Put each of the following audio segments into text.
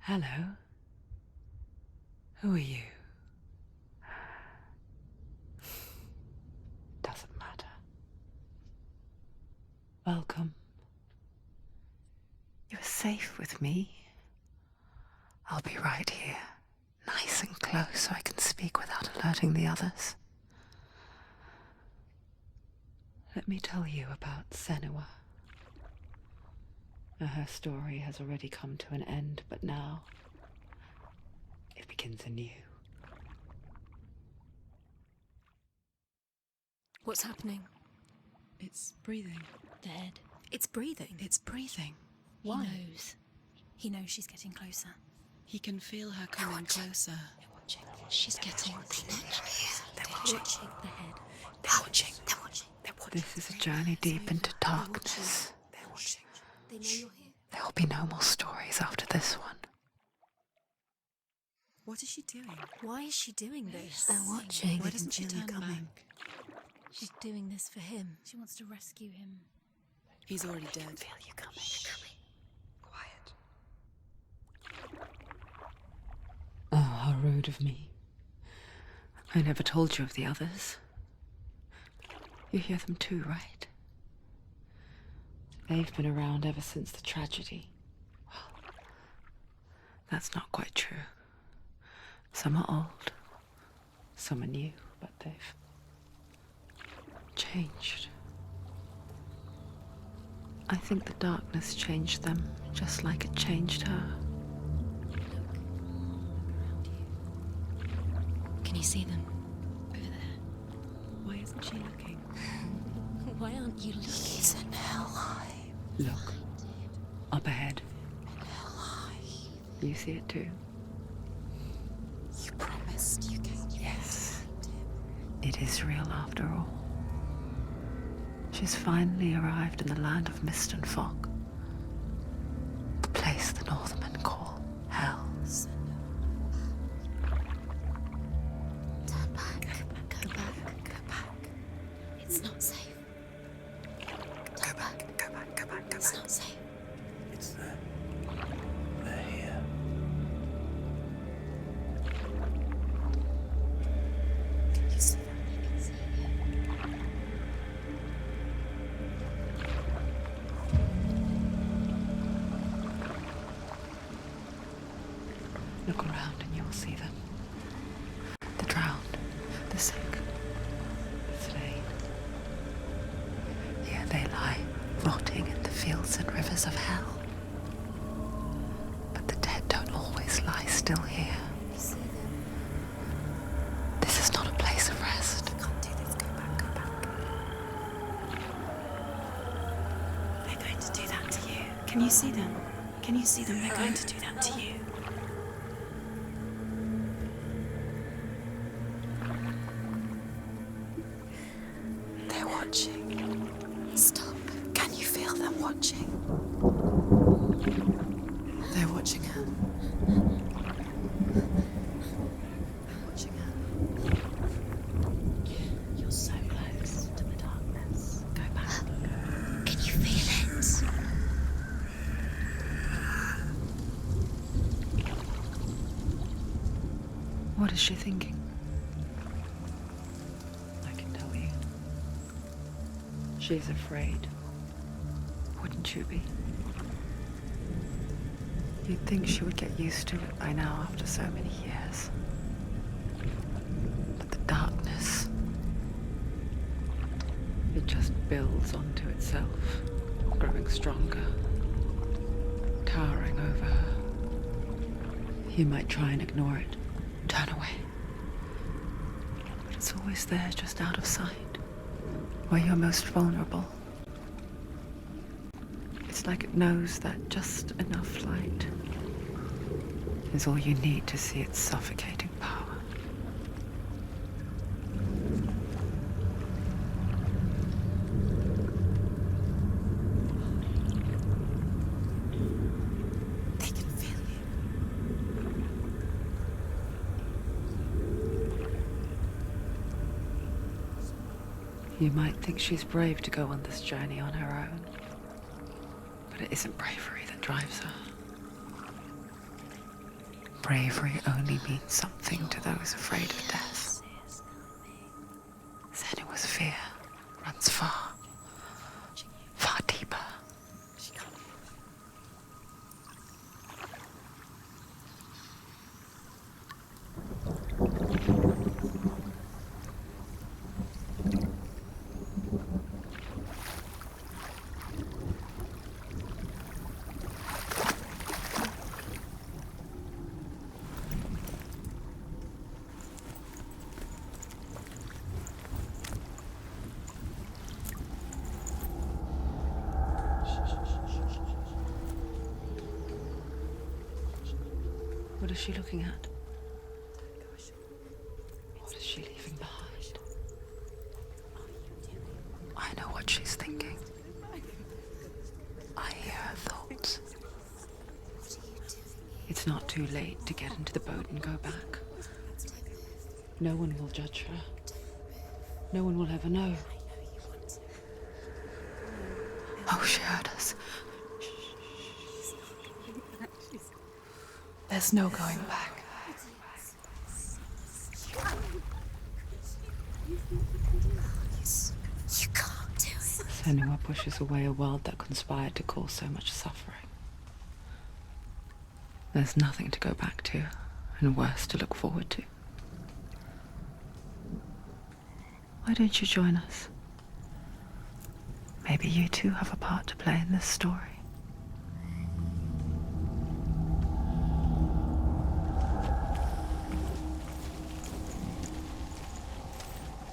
Hello. Who are you? Doesn't matter. Welcome. You're safe with me. I'll be right here, nice and close so I can speak without alerting the others. Let me tell you about Senua. Her story has already come to an end, but now it begins anew. What's happening? It's breathing. The head. It's breathing. It's breathing. Why? He knows. He knows she's getting closer. He can feel her coming closer. They're watching. She's getting closer. They're watching the head. They're watching. They're watching. They're watching. This is a journey deep into darkness. They're watching. They know you're here. There will be no more stories after this one. What is she doing? Why is she doing this? They're watching. Why doesn't she turn back? She's doing this for him. She wants to rescue him. He's already dead. Feel you coming. Quiet. Oh, how rude of me. I never told you of the others. You hear them too, right? They've been around ever since the tragedy. Well, that's not quite true. Some are old, some are new, but they've changed. I think the darkness changed them, just like it changed her. Can you see them? Over there. Why isn't she looking? Why aren't you looking? He's in Hellhide. Look, up ahead. Hellhide. You see it too? You promised you came. Yes. It is real after all. She's finally arrived in the land of mist and fog. The place the Northmen call Hell. Turn back. Go back. Go back. It's not safe. Go back. Go back. Go back. Go It's back. not safe. It's them. They're here. You see them? I can see it. Look around and you'll see them. The drowned, the sick, the slain. Here they lie, rotting in the fields and rivers of hell. But the dead don't always lie still here. You see them? This is not a place of rest. You can't do this. Go back. Go back. They're going to do that to you. Can you see them? Can you see them? They're going to do that to you. They're watching. Stop. Can you feel them watching? They're watching her. They're watching her. You're so close to the darkness. Go back. Can you feel it? What is she thinking? I can tell you. She's afraid. Wouldn't you be? You'd think she would get used to it by now after so many years. But the darkness, it just builds onto itself, growing stronger, towering over her. You might try and ignore it, turn away. But it's always there, just out of sight, where you're most vulnerable. It's like it knows that just enough light is all you need to see its suffocating power. They can feel you. You might think she's brave to go on this journey on her own, but it isn't bravery that drives her. bravery only means something to those afraid of death. Senua's fear runs far, far deeper. What is she looking at? What is she leaving behind? I know what she's thinking. I hear her thoughts. It's not too late to get into the boat and go back. No one will judge her. No one will ever know. Oh, she heard us. There's no going back. You can't do it. Senua pushes away a world that conspired to cause so much suffering. There's nothing to go back to, and worse to look forward to. Why don't you join us? Maybe you too have a part to play in this story.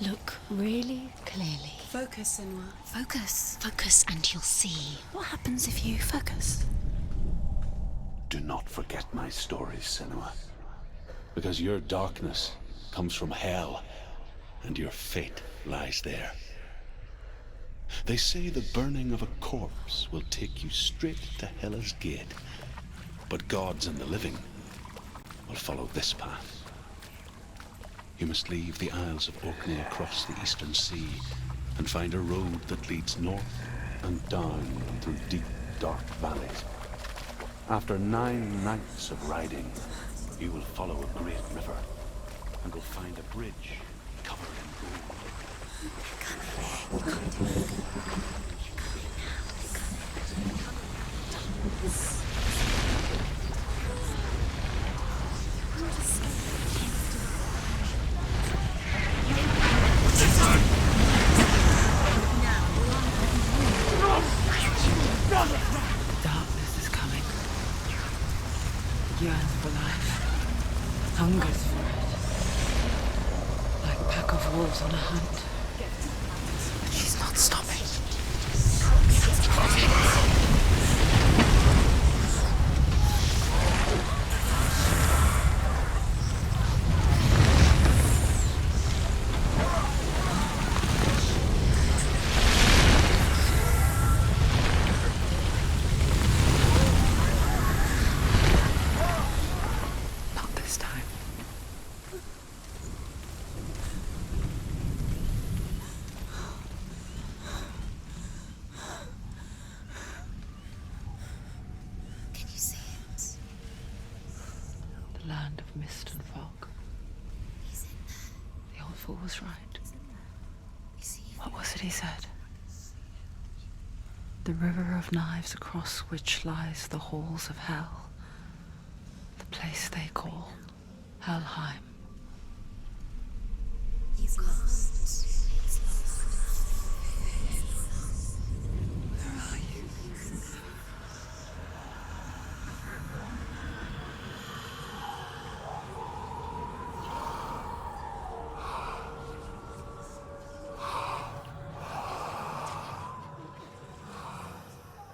Look really clearly. Focus, Senua. Focus. Focus and you'll see. What happens if you focus? Do not forget my stories, Senua. Because your darkness comes from hell, and your fate lies there. They say the burning of a corpse will take you straight to Hela's gate, but gods and the living will follow this path. You must leave the Isles of Orkney across the eastern sea and find a road that leads north and down through deep, dark valleys. After 9 nights of riding, you will follow a great river and will find a bridge covered in Darkness is coming. It yearns for life. Hungers for it. Like a pack of wolves on a hunt. But she's not stopping. Not this time. Can you see it? The land of mist and fog. He's in there. The old fool was right. You see it? What was it he said? The river of knives across which lies the halls of hell. The place they call Helheim. He's lost. He's lost. Where are you?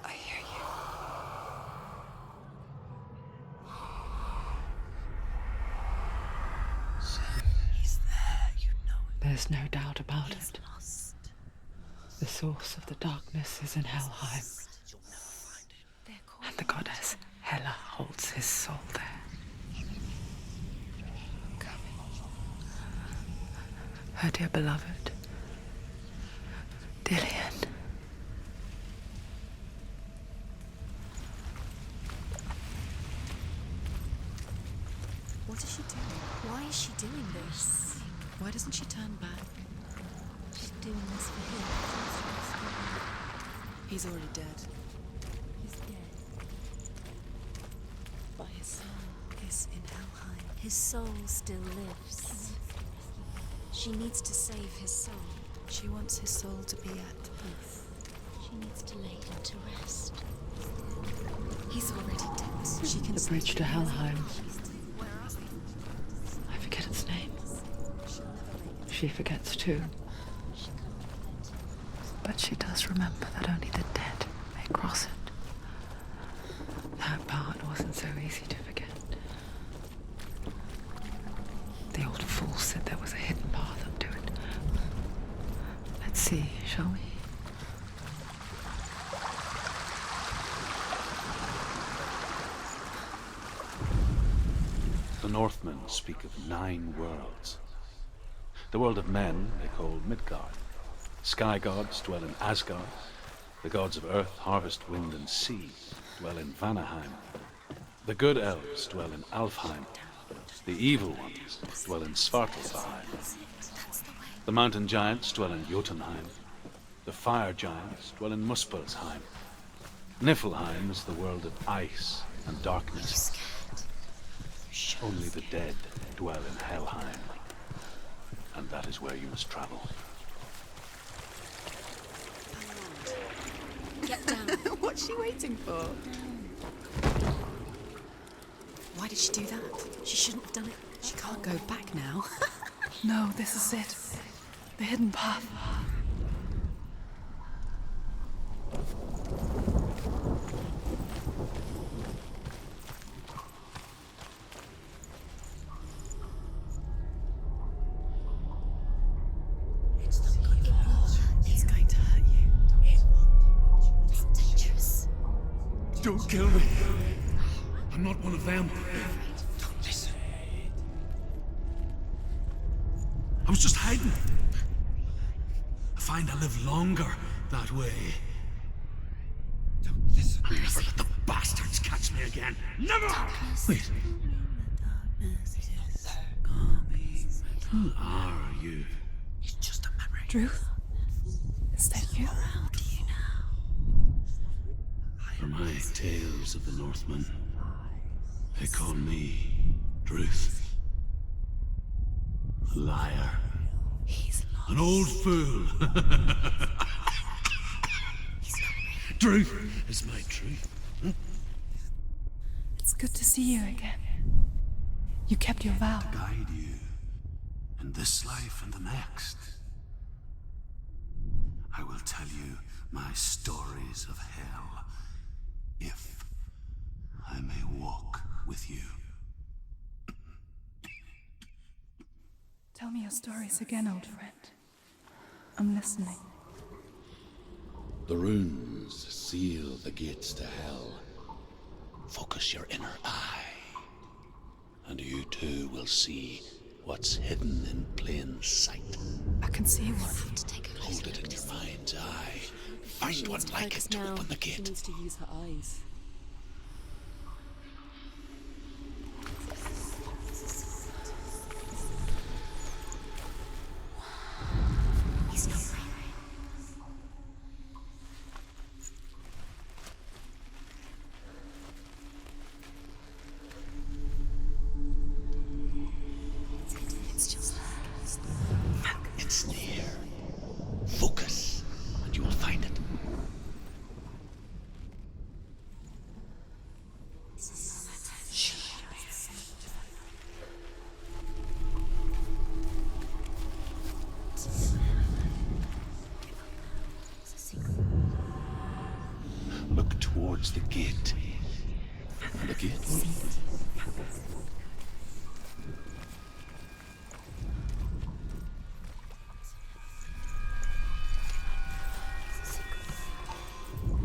I hear you. He's there, you know it. There's no doubt about He's it. lost. The source of the darkness is in Helheim, and the goddess Hela holds his soul there. Her dear beloved, Dillian. Why doesn't she turn back? She's doing this for him. He's already dead. He's dead. But his soul is in Helheim. His soul still lives. She needs to save his soul. She wants his soul to be at peace. She needs to lay him to rest. He's already dead. She can The save bridge to him. Helheim. I forget its name. She forgets too. But she does remember that only the dead may cross it. That part wasn't so easy to forget. The old fool said there was a hidden path up to it. Let's see, shall we? The Northmen speak of 9 worlds. The world of men they call Midgard. Sky gods dwell in Asgard. The gods of earth, harvest, wind, and sea dwell in Vanaheim. The good elves dwell in Alfheim. The evil ones dwell in Svartalfheim. The mountain giants dwell in Jotunheim. The fire giants dwell in Muspelheim. Niflheim is the world of ice and darkness. Only the dead dwell in Helheim. And that is where you must travel. Get down. What's she waiting for? Why did she do that? She shouldn't have done it. She can't go back now. No, this is it. The hidden path. It's going to hurt you. It's dangerous. Don't kill me. I'm not one of them. Don't listen. I was just hiding. I find I live longer that way. Don't listen. I'll never let the bastards catch me again. Never! Wait, who are you? It's just a memory. Drew? Is that you? For my tales of the Northmen, they call me Druth. A liar. He's lost. An old fool. Truth is my truth. It's good to see you again. You kept your vow. Guide you in this life and the next. I will tell you my stories of hell, if I may walk with you. Tell me your stories again, old friend. I'm listening. The runes seal the gates to hell. Focus your inner eye, and you too will see what's hidden in plain sight. I can see one. To take a Hold it in your mind's eye. Find one to like focus it to now. open the She gate. needs to use her eyes. He's not right. It's just It's near. Focus, and you will find it. Look towards the gate. The gate will open.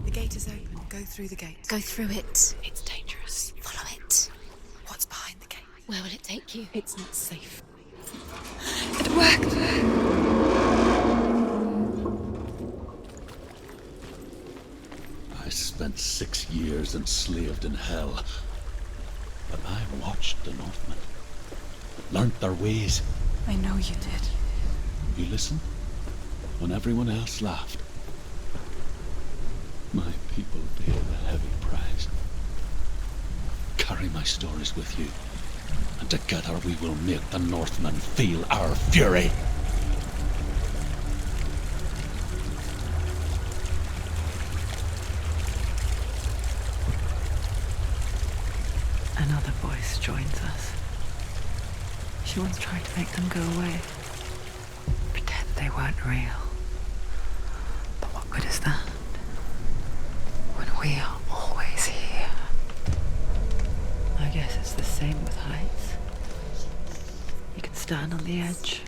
The gate is open. Go through the gate. go through it. It's dangerous. Follow it. What's behind the gate? Where will it take you? It's not safe. It worked! I spent 6 years enslaved in hell. But I watched the Northmen, learnt their ways, I know you did. You listened when everyone else laughed. My people pay the heavy price. Carry my stories with you, and together we will make the Northmen feel our fury. Another voice joins us. She once tried to make them go away. Pretend they weren't real. But what good is that? When we are always here. I guess it's the same with heights. You can stand on the edge,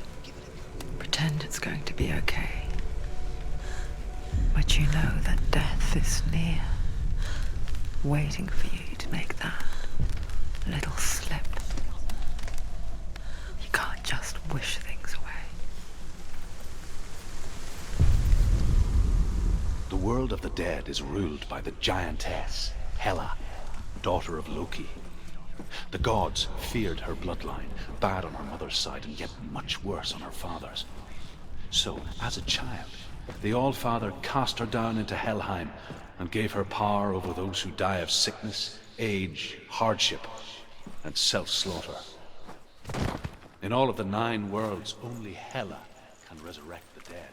pretend it's going to be okay. But you know that death is near, waiting for you to make that little slip. You can't just wish things away. The world of the dead is ruled by the giantess, Hela, daughter of Loki. The gods feared her bloodline, bad on her mother's side and yet much worse on her father's. So, as a child, the All-Father cast her down into Helheim and gave her power over those who die of sickness, age, hardship, and self-slaughter. In all of the 9 worlds, only Hela can resurrect the dead.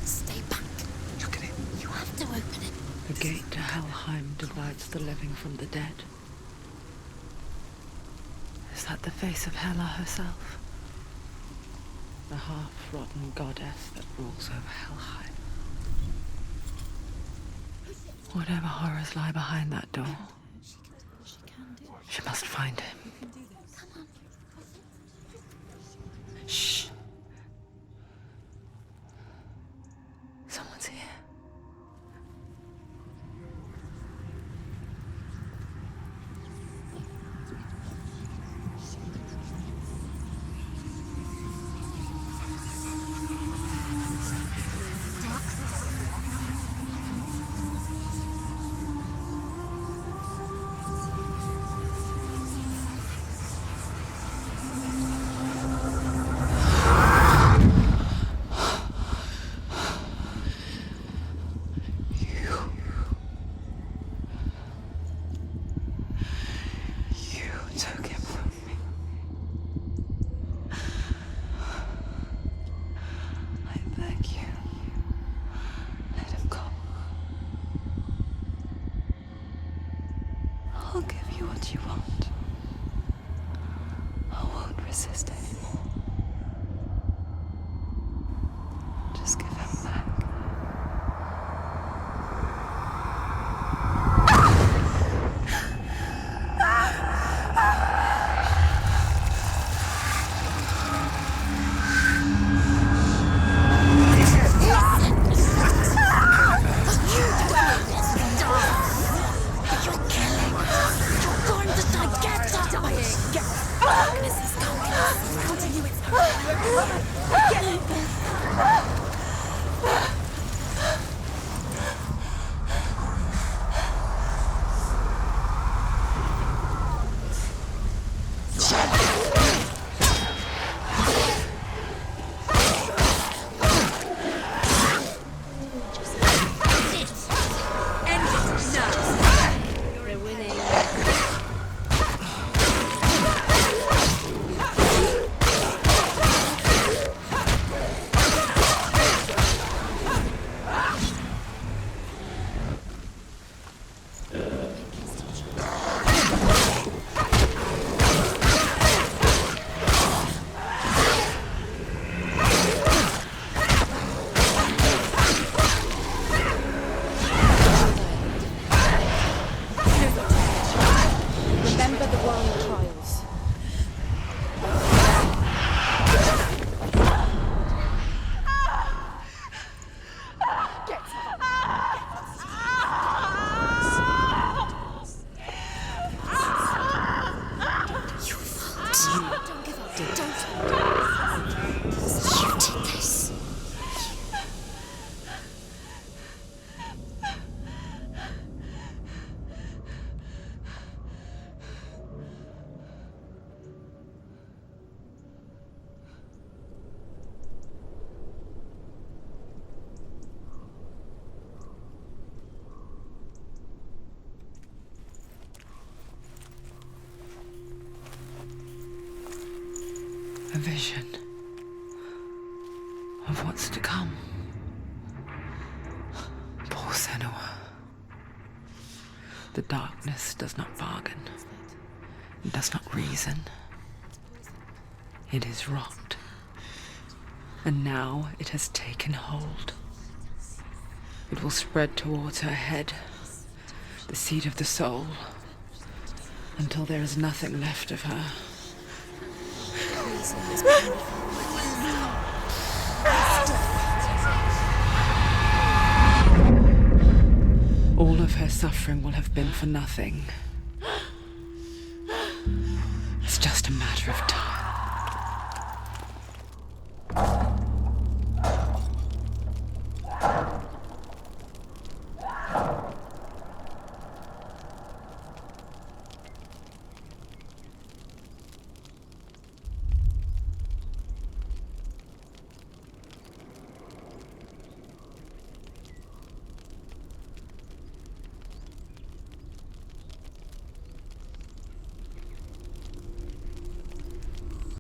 Stay back. Look at it. You have to open it. The gate to Helheim divides the living from the dead. Is that the face of Hela herself? The half-rotten goddess that rules over Helheim. Whatever horrors lie behind that door, she must find him. Shh. Someone's here. I'll give you what you want. I won't resist anymore. Just give him back. vision of what's to come. Poor Senua. The darkness does not bargain. It does not reason. It is rot. And now it has taken hold. It will spread towards her head, the seat of the soul, until there is nothing left of her. Reason is painful. All of her suffering will have been for nothing. It's just a matter of time.